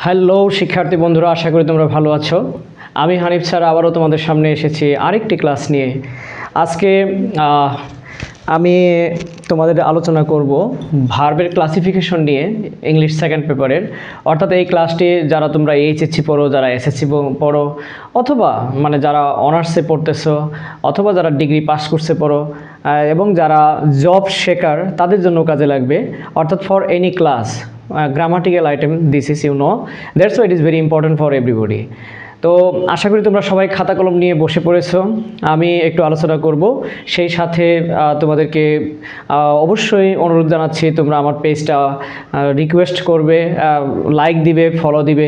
Hello শিক্ষার্থী বন্ধুরা, আশা করি তোমরা ভালো আছো। আমি হানিফ স্যার আবারও তোমাদের সামনে এসেছি আরেকটি ক্লাস নিয়ে। আজকে আমি তোমাদের আলোচনা করব ভার্বের ক্লাসিফিকেশন নিয়ে, ইংলিশ সেকেন্ড পেপারের। অর্থাৎ এই ক্লাসটি যারা তোমরা এইচএসসি পড়ো, যারা এসএসসি পড়ো, অথবা মানে যারা অনার্সে পড়তেছো, অথবা যারা ডিগ্রি পাস কোর্সে পড়ো, এবং যারা জব শেখার তাদের জন্য কাজে লাগবে। অর্থাৎ for any class grammatical item, this is that's why it is very important for everybody. তো আশা করি তোমরা সবাই খাতা কলম নিয়ে বসে পড়েছো। আমি একটু আলোচনা করব, সেই সাথে তোমাদেরকে অবশ্যই অনুরোধ জানাচ্ছি তোমরা আমার পেজটা রিকোয়েস্ট করবে, লাইক দিবে, ফলো দিবে,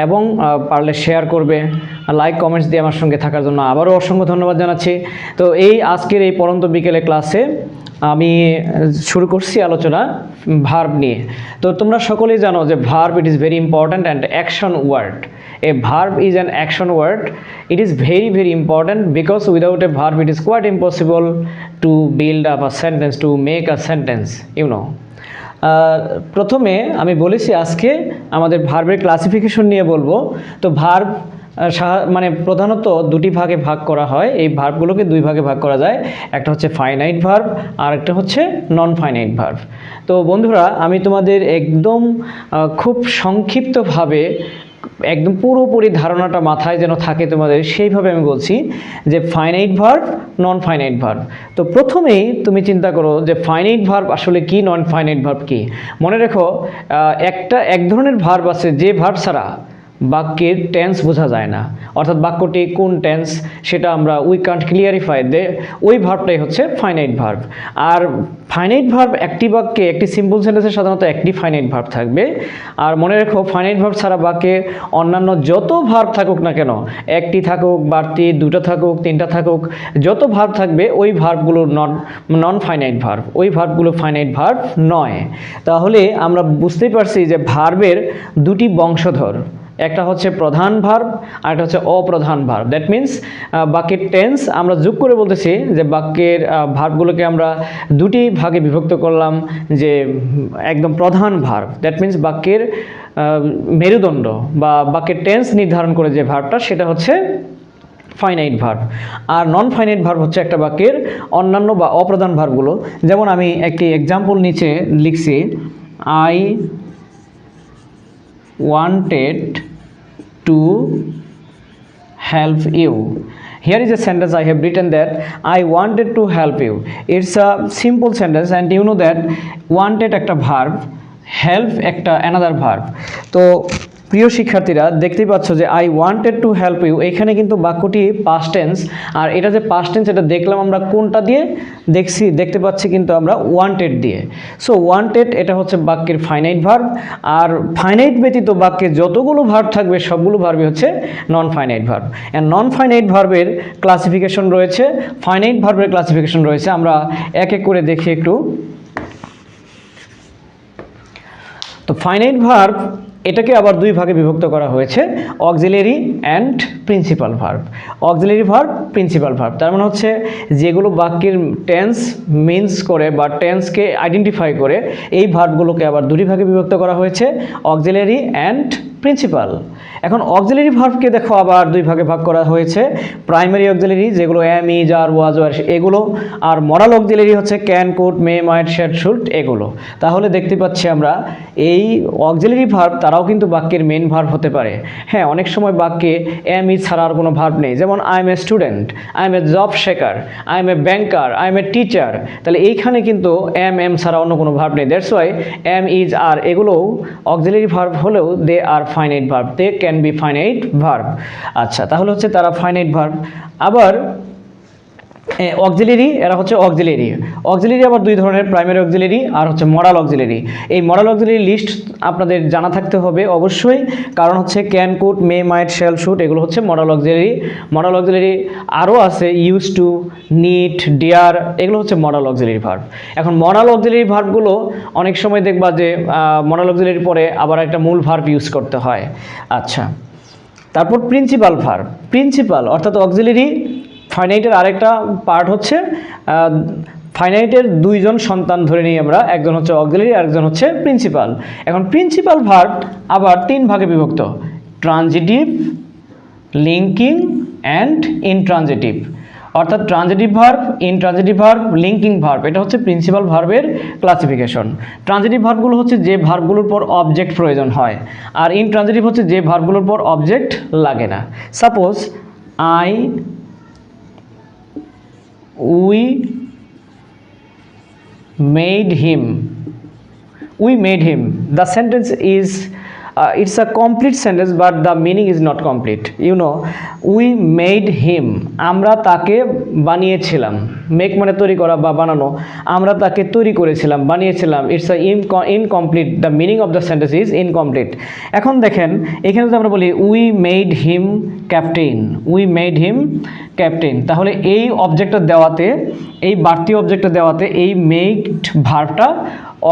এবং পারলে শেয়ার করবে। লাইক কমেন্টস দিয়ে আমার সঙ্গে থাকার জন্য আবারও অসংখ্য ধন্যবাদ জানাচ্ছি। তো আজকের এই পড়ন্ত বিকেলে ক্লাসে আমি শুরু করছি আলোচনা ভার্ব নিয়ে। তো তোমরা সকলেই জানো যে verb it is very important and action word. A verb is an action word. It is very very important because without a verb it is quite impossible to build up a sentence, to make a sentence, প্রথমে আমি বলেছি আজকে আমাদের ভার্বের classification নিয়ে বলবো। তো verb মানে প্রধানত দুটি ভাগে ভাগ করা হয়। এই ভার্বগুলোকে দুই ভাগে ভাগ করা যায়, একটা হচ্ছে ফাইনাইট ভার্ব আর একটা হচ্ছে নন ফাইনাইট ভার্ব। তো বন্ধুরা, আমি তোমাদের একদম খুব সংক্ষিপ্তভাবে একদম পুরোপুরি ধারণাটা মাথায় যেন থাকে তোমাদের, সেইভাবে আমি বলছি যে finite verb, non finite verb. তো প্রথমেই তুমি চিন্তা করো যে ফাইনাইট ভার্ব আসলে কি, নন ফাইনাইট ভার্ব কি। মনে রেখো, এক ধরনের ভার্ব আছে যে ভার্ব ছাড়া বাক্যের টেন্স বোঝা যায় না, অর্থাৎ বাক্যটি কোন টেন্স সেটা আমরা উই কান্ট ক্লিয়ারিফাই দে, ওই ভার্বটাই হচ্ছে ফাইনাইট ভার্ব। আর ফাইনাইট ভার্ব একটি বাক্যে, একটি সিম্পল সেন্টেন্সে সাধারণত একটি ফাইনাইট ভার্ব থাকবে। আর মনে রেখো, ফাইনাইট ভার্ব ছাড়া বাক্যে অন্যান্য যত ভার্ব থাকুক না কেন, একটি থাকুক, বাড়তি, দুটো থাকুক, তিনটা থাকুক, যত ভার্ব থাকবে ওই ভার্বগুলো নন ফাইনাইট ভার্ব, ওই ভার্বগুলো ফাইনাইট ভার্ব নয়। তাহলে আমরা বুঝতেই পারছি যে ভার্বের দুটি বংশধর, একটা হচ্ছে প্রধান ভার্ব আর একটা হচ্ছে অপ্রধান ভার্ব। দ্যাট মিন্স বাক্যের টেন্স আমরা যোগ করে বলতেছি যে বাক্যের ভার্বগুলোকে আমরা দুটি ভাগে বিভক্ত করলাম। যে একদম প্রধান ভার্ব, দ্যাট মিন্স বাক্যের মেরুদণ্ড বা বাক্যের টেন্স নির্ধারণ করে যে ভার্বটা, সেটা হচ্ছে ফাইনাইট ভার্ব। আর নন ফাইনাইট ভার্ব হচ্ছে একটা বাক্যের অন্যান্য বা অপ্রধান ভার্বগুলো। যেমন আমি একটি এক্সাম্পল নিচে লিখছি, I wanted to help you. Here is a sentence I have written that I wanted to help you. It's a simple sentence and you know that wanted একটা verb, help একটা another verb. তো প্রিয় শিক্ষার্থীরা, দেখতেই পাচ্ছ যে I wanted to help you, এখানে কিন্তু বাক্যটি পাস্ট টেন্স। আর এটা যে পাস্ট টেন্স, এটা দেখলাম আমরা কোনটা দিয়ে, দেখতে পাচ্ছি কিন্তু আমরা ওয়ান্টেড দিয়ে। সো ওয়ান্টেড এটা হচ্ছে বাক্যের ফাইনাইট ভার্ব। আর ফাইনাইট ব্যতীত বাক্যে যতগুলো ভার্ব থাকবে সবগুলো ভার্বই হচ্ছে non finite verb. And non finite ভার্বের ক্লাসিফিকেশন রয়েছে, ফাইনাইট ভার্বের ক্লাসিফিকেশন রয়েছে। আমরা এক এক করে দেখি একটু। তো ফাইনাইট ভার্ব এটাকে আবার দুই ভাগে বিভক্ত করা হয়েছে, auxiliary and principal verb. Auxiliary verb, principal verb, তার মানে হচ্ছে যেগুলো বাক্যের টেন্স মিনস করে বা টেন্সকে আইডেন্টিফাই করে, এই ভার্বগুলোকে আবার দুটি ভাগে বিভক্ত করা হয়েছে, অক্সিলারি অ্যান্ড প্রিন্সিপাল। এখন অক্সিলারি ভার্বকে দেখো আবার দুই ভাগে ভাগ করা হয়েছে, প্রাইমারি অক্সিলারি যেগুলো am, is, are, was, were এগুলো, আর মরাল অক্সিলারি হচ্ছে can, could, may, might, shall, should এগুলো। তাহলে দেখতে পাচ্ছি আমরা এই অক্সিলারি ভার্ব তারাও কিন্তু বাক্যের মেন ভার্ব হতে পারে। হ্যাঁ, অনেক সময় বাক্যে এম, ইজ ছাড়া আর কোনো ভার্ব নেই, যেমন I am a student, I am a job seeker, I am a banker, I am a teacher. তাহলে এইখানে কিন্তু এম ছাড়া অন্য কোনো ভার্ব নেই। That's why am, is, are এগুলোও অক্সিলারি ভার্ব হলেও they are finite verb, they can be finite verb. আচ্ছা, তাহলে হচ্ছে তারা ফাইনাইট ভার্ব। আবার অক্সিলারি, এরা হচ্ছে অক্সিলারি। অক্সিলারি আবার দুই ধরনের, প্রাইমারি অক্সিলারি আর হচ্ছে মরাল অক্সিলারি। এই মরাল অক্সিলারি লিস্ট আপনাদের জানা থাকতে হবে অবশ্যই, কারণ হচ্ছে can, could, may, might, shall, should এগুলো হচ্ছে মরাল অক্সিলারি। মরাল অক্সিলারি আরও আছে, ইউজ টু, নিড, ডিয়ার, এগুলো হচ্ছে মরাল অক্সিলারি ভার্ব। এখন মরাল অক্সিলারি ভার্বগুলো অনেক সময় দেখবা যে মরাল অক্সিলারির পরে আবার একটা মূল ভার্ব ইউজ করতে হয়। আচ্ছা, তারপর প্রিন্সিপাল ভার্ব। প্রিন্সিপাল অর্থাৎ অক্সিলারি ফাইনাইটের আরেকটা পার্ট হচ্ছে ফাইনাইটের দুইজন সন্তান ধরে নিই আমরা, একজন হচ্ছে অক্সিলারি আর একজন হচ্ছে প্রিন্সিপাল। এখন প্রিন্সিপাল ভার্ব আবার তিন ভাগে বিভক্ত, ট্রানজিটিভ, লিঙ্কিং অ্যান্ড ইনট্রানজিটিভ। অর্থাৎ transitive verb, intransitive verb, linking verb, এটা হচ্ছে প্রিন্সিপাল ভার্বের ক্লাসিফিকেশন। ট্রানজিটিভ ভার্বগুলো হচ্ছে যে ভার্বগুলোর পর অবজেক্ট প্রয়োজন হয়, আর ইনট্রানজিটিভ হচ্ছে যে ভার্বগুলোর পর অবজেক্ট লাগে না। Suppose I, we made him, we made him, the sentence is it's a complete sentence but the meaning is not complete. You know, we made him, আমরা তাকে বানিয়েছিলাম, মেক মানে তৈরি করা বা বানানো, আমরা তাকে তৈরি করেছিলাম, বানিয়েছিলাম, it's a incomplete, the meaning of the sentence is incomplete. এখন দেখেন এখানে যদি আমরা বলি we made him captain, we made him captain, তাহলে এই অবজেক্টটা দেওয়াতে, এই বাড়তি অবজেক্টটা দেওয়াতে এই মেড ভার্বটা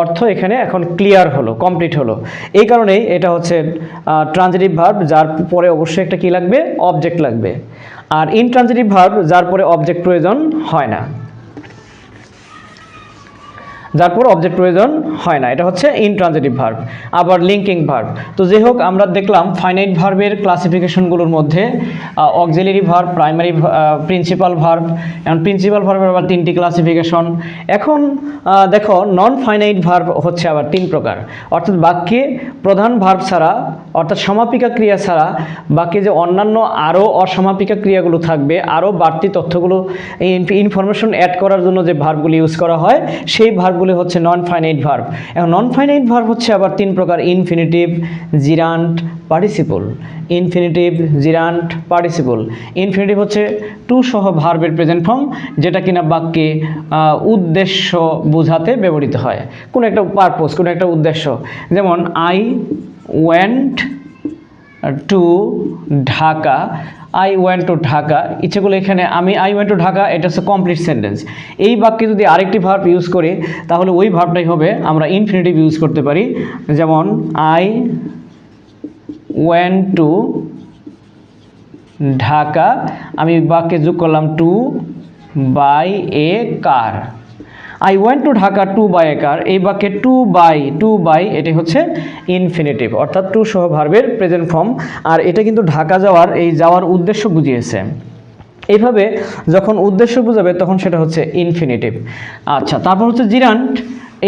অর্থ এখানে এখন ক্লিয়ার হলো, কমপ্লিট হলো। এই কারণেই এটা হচ্ছে ট্রানজিটিভ ভার্ব, যার পরে অবশ্যই একটা কী লাগবে, অবজেক্ট লাগবে। আর ইনট্রানজিটিভ ভার্ব যার পরে অবজেক্ট প্রয়োজন হয় না, যার পর অবজেক্ট প্রয়োজন হয় না, এটা হচ্ছে ইনট্রানজিটিভ ভার্ব। আবার লিঙ্কিং ভার্ব, তো যাই হোক আমরা দেখলাম ফাইনাইট ভার্বের ক্লাসিফিকেশনগুলোর মধ্যে auxiliary verb, primary, principal verb. এখন প্রিন্সিপাল ভার্বের আবার তিনটি ক্লাসিফিকেশন। এখন দেখো নন ফাইনাইট ভার্ব হচ্ছে আবার তিন প্রকার, অর্থাৎ বাক্যে প্রধান ভার্ব ছাড়া, অর্থাৎ সমাপিকা ক্রিয়া ছাড়া বাক্যে যে অন্যান্য আরও অসমাপিকা ক্রিয়াগুলো থাকবে, আরও বাড়তি তথ্যগুলো, ইনফরমেশন অ্যাড করার জন্য যে ভার্বগুলি ইউজ করা হয়, সেই ভার্বগুলি হচ্ছে নন ফাইনাইট ভার্ব। এখন নন ফাইনাইট ভার্ব হচ্ছে আবার তিন প্রকার, infinitive, gerund, participle. Infinitive, gerund, participle. Infinitive হচ্ছে টু সহ ভার্বের প্রেজেন্ট ফর্ম, যেটা কিনা বাক্যে উদ্দেশ্য বোঝাতে ব্যবহৃত হয়, কোনো একটা পারপোজ, কোনো একটা উদ্দেশ্য। যেমন I went to Dhaka, I went to Dhaka, ইচ্ছেগুলো এখানে আমি আই ওয়েন্ট টু ঢাকা, এটা হচ্ছে কমপ্লিট সেন্টেন্স। এই বাক্যে যদি আরেকটি ভার্ব ইউজ করি তাহলে ওই ভার্বটাই হবে আমরা ইনফিনিটিভ ইউজ করতে পারি। যেমন আই ওয়েন্ট টু ঢাকা, আমি বাক্যে যোগ করলাম to buy a car. I went to Dhaka to buy a car, এই বাক্যে টু বাই এটি হচ্ছে ইনফিনিটিভ, অর্থাৎ টু সহ ভার্বের প্রেজেন্ট ফর্ম। আর এটা কিন্তু ঢাকা যাওয়ার, এই যাওয়ার উদ্দেশ্য বুঝিয়েছে। এইভাবে যখন উদ্দেশ্য বোঝাবে তখন সেটা হচ্ছে ইনফিনিটিভ। আচ্ছা, তারপর হচ্ছে জিরান্ট।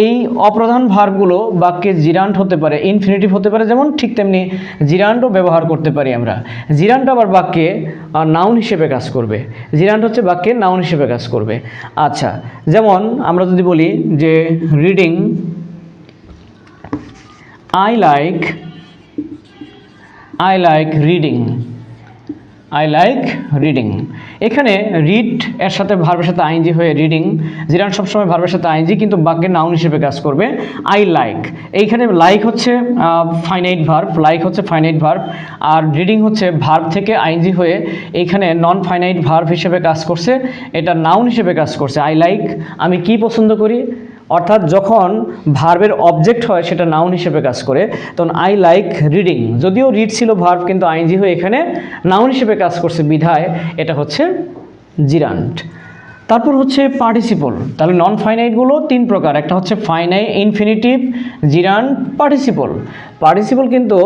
এই অপ্রধান ভার্বগুলো বাক্যে জিরান্ট হতে পারে, ইনফিনিটিভ হতে পারে, যেমন ঠিক তেমনি জিরান্টও ব্যবহার করতে পারি আমরা। জিরান্ট আবার বাক্যে নাউন হিসেবে কাজ করবে, জিরান্ট হচ্ছে বাক্যে নাউন হিসেবে কাজ করবে। আচ্ছা, যেমন আমরা যদি বলি যে reading, I like reading, I like reading. এখানে রিড এর সাথে ভার্বের সাথে আইএনজি হয়ে রিডিং, জিরান্ট সবসময় ভার্বের সাথে আইএনজি কিন্তু বাক্যে নাউন হিসেবে কাজ করবে। আই লাইক, এইখানে লাইক হচ্ছে ফাইনাইট ভার্ব, লাইক হচ্ছে ফাইনাইট ভার্ব, আর রিডিং হচ্ছে ভার্ব থেকে আইএনজি হয়ে এইখানে নন ফাইনাইট ভার্ব হিসেবে কাজ করছে, এটা নাউন হিসেবে কাজ করছে। আই লাইক, আমি কি পছন্দ করি, অর্থাৎ যখন ভার্বের অবজেক্ট হয় সেটা নাউন হিসেবে কাজ করে, তখন আই লাইক রিডিং, যদিও রিড ছিল ভার্ব কিন্তু আইএনজি হয়ে এখানে নাউন হিসেবে কাজ করছে বিধায় এটা হচ্ছে জিরান্ট। তারপর হচ্ছে পার্টিসিপল। তাহলে নন ফাইনাইটগুলো তিন প্রকার, একটা হচ্ছে finite, infinitive, gerund, participle. Participle কিন্তু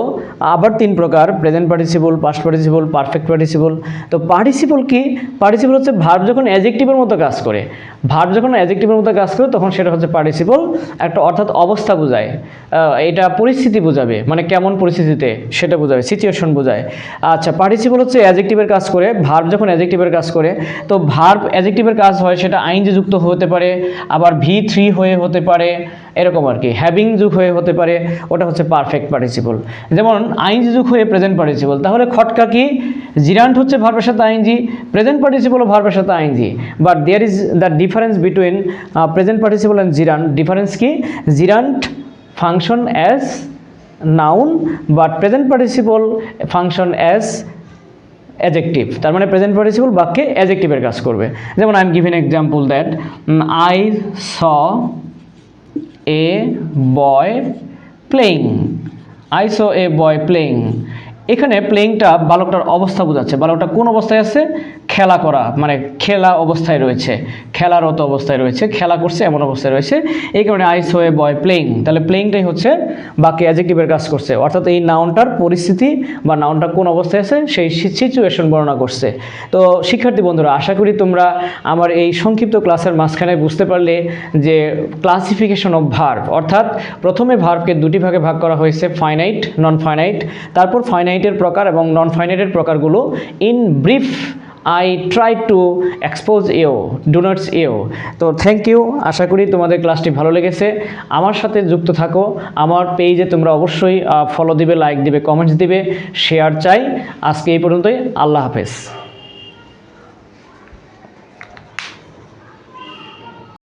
আবার তিন প্রকার, present participle, past participle, perfect participle. তো পার্টিসিপল কি, পার্টিসিপল হচ্ছে ভার্ব যখন অ্যাডজেক্টিভের মতো কাজ করে, ভার্ব যখন অ্যাডজেক্টিভের মতো কাজ করে তখন সেটা হচ্ছে পার্টিসিপল, একটা অর্থাৎ অবস্থা বোঝায়, এটা পরিস্থিতি বোঝাবে, মানে কেমন পরিস্থিতিতে সেটা বোঝাবে, সিচুয়েশন বোঝায়। আচ্ছা, পার্টিসিপল হচ্ছে অ্যাডজেক্টিভের কাজ করে, ভার্ব যখন অ্যাডজেক্টিভের কাজ করে, তো ভার্ব অ্যাডজেক্টিভের কাজ হয় সেটা আইএনজি যুক্ত হতে পারে, আবার V3 হয়ে হতে পারে, এরকম আর কি, হ্যাভিং যুগ হয়ে হতে পারে, ওটা হচ্ছে পারফেক্ট পার্টিসিপল। যেমন আইএনজি যুগ হয়ে প্রেজেন্ট পার্টিসিপল, তাহলে খটকা কি, জিরান্ট হচ্ছে ভার্বের সাথে আইএনজি, প্রেজেন্ট পার্টিসিপলও ভার্বের সাথে ING, but there is the difference between present participle and gerund. Difference কি, gerund function as noun but present participle function as adjective, তার মানে প্রেজেন্ট পার্টিসিপল বাক্যে অ্যাডজেক্টিভের কাজ করবে। যেমন I am giving example that I saw a boy playing, I saw a boy playing, এখানে প্লেইংটা বালকটার অবস্থা বোঝাচ্ছে। বালকটা কোন অবস্থায় আছে? খেলা করা, মানে খেলা অবস্থায় রয়েছে, খেলারত অবস্থায় রয়েছে, খেলা করছে এমন অবস্থায় রয়েছে। এই কারণে I so A boy playing. তাহলে প্লেইংটাই হচ্ছে বাকি অ্যাডজেক্টিভের কাজ করছে, অর্থাৎ এই নাউনটার পরিস্থিতি বা নাউনটা কোন অবস্থায় আছে সেই সিচুয়েশন বর্ণনা করছে। তো শিক্ষার্থী বন্ধুরা, আশা করি তোমরা আমার এই সংক্ষিপ্ত ক্লাসের মাঝখানে বুঝতে পারলে যে ক্লাসিফিকেশন অফ ভার্ব, অর্থাৎ প্রথমে ভার্বকে দুটি ভাগে ভাগ করা হয়েছে, ফাইনাইট, নন ফাইনাইট। তারপর ফাইনাইটের প্রকার এবং নন ফাইনাইটের প্রকারগুলো in brief I try to expose you, do not you. তো থ্যাংক ইউ, আশা করি তোমাদের ক্লাসটি ভালো লেগেছে। আমার সাথে যুক্ত থাকো, আমার পেজে তোমরা অবশ্যই ফলো দিবে, লাইক দিবে, কমেন্টস দিবে, শেয়ার চাই। আজকে এই পর্যন্তই, আল্লাহ হাফেজ।